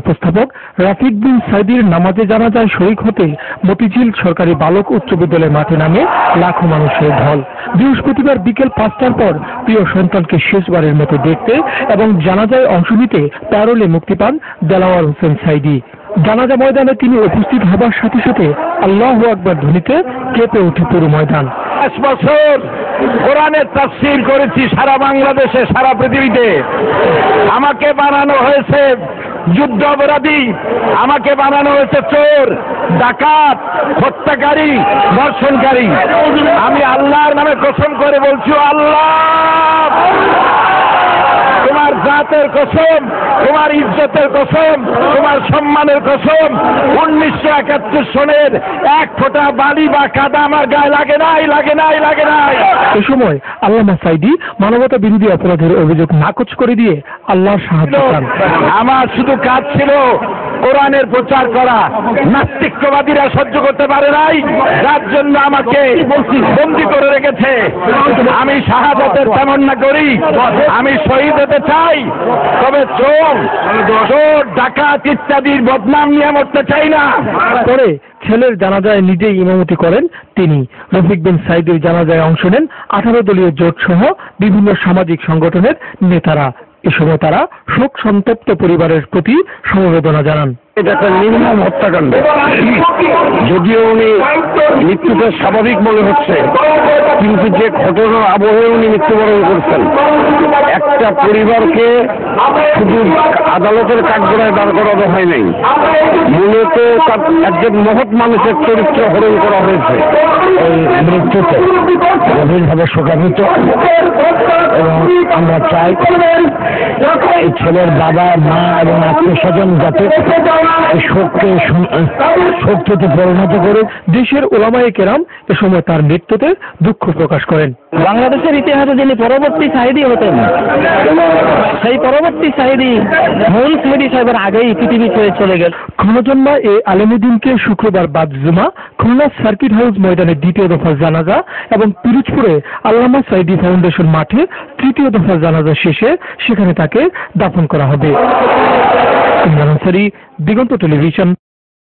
উপস্থাপক রাফিক বিন সাইদির নামাজে জানাজায় শরীক হতে মতিঝিল সরকারি বালক উচ্চ বিদ্যালয়ের মাঠে নামে লাখো মানুষের ঢল। বৃহস্পতিবার বিকেল 5টার পর প্রিয় সন্তানকে শেষবারের মতো দেখতে এবং জানাজায় অংশ নিতে প্যারোলে মুক্তি পান দেলাওয়ার হোসেন সাইদি। জানাজা ময়দানে তিনি উপস্থিত হবার সাথে সাথে আল্লাহু আকবার ধ্বনিতে কেঁপে ওঠে পুরো ময়দান। 5 বছর কোরআনের তাফসীর করেছি সারা বাংলাদেশে, সারা পৃথিবীতে। আমাকে বানানো হয়েছে যুদ্ধ অপরাধী, আমাকে বানানো হয়েছে চোর, ডাকাত, হত্যাকারী, ধর্ষণকারী। আমি আল্লাহর নামে কসম করে বলছি, আল্লাহ তোমার জাতের কসম, তোমার ইজ্জতের কসম, তোমার সম্মানের কসম, 1971 সনের 1 ফোঁটা বালি বা কাদা আমার গায়ে লাগে নাই, লাগে নাই, লাগে নাই। এ সময় আল্লামা সাইদি মানবতা বিরোধী অপরাধের অভিযোগ নাকচ করে দিয়ে আল্লাহর সাহায্য চান। আমার শুধু কাজ ছিল কোরআনের প্রচার করা। নাস্তিকবাদীরা সহ্য করতে পারে নাই, যার জন্য আমাকে বন্দী করে রেখেছে। আমি শাহাদাতের তামান্না করি, আমি শহীদ হতে চাই, তবে চোর, ডাকাত ইত্যাদির বদনাম নিয়ে মরতে চাই না। পরে ছেলের জানাজায় নিজেই ইমামতি করেন তিনি। রফিক বিন সাইদের জানাজায় অংশ নেন 18 দলীয় জোট সহ বিভিন্ন সামাজিক সংগঠনের নেতারা। এ সময় তারা শোক সন্তপ্ত পরিবারের প্রতি সমবেদনা জানান। এটা একটা নির্মম হত্যাকাণ্ড। যদিও উনি মৃত্যুটা স্বাভাবিক মনে হচ্ছে, কিন্তু যে ঘটনার আবহে উনি মৃত্যুবরণ করছেন, একটা পরিবারকে শুধু আদালতের কাঠগড়ায় দাঁড় করানো হয় নাই, মূলত একজন মহৎ মানুষের চরিত্র হরণ করা হয়েছে। এই মৃত্যুতে গভীরভাবে শোকান্বিত এবং আমরা চাই এই ছেলের বাবা, মা এবং আত্মীয় স্বজন যাতে শোককে পরিণত করে। দেশের ওলামায়ে কেরাম এ সময় তার মৃত্যুতে দুঃখ প্রকাশ করেন। বাংলাদেশের ইতিহাসে যিনি পরবর্তী সাইদি হতেন, সেই পরবর্তী সাইদি মূল সাইদি সাহেবের আগেই পৃথিবী ছেড়ে চলে গেল। ক্ষণজন্মা এ আলেমুদ্দিনকে শুক্রবার বাদ জুমা খুলনা সার্কিট হাউস ময়দানে 2য় দফার জানাজা এবং পিরোজপুরে আল্লামা সাইদি ফাউন্ডেশন মাঠে 3য় দফার জানাজা শেষে সেখানে তাকে দাফন করা হবে। দিগন্ত টেলিভিশন।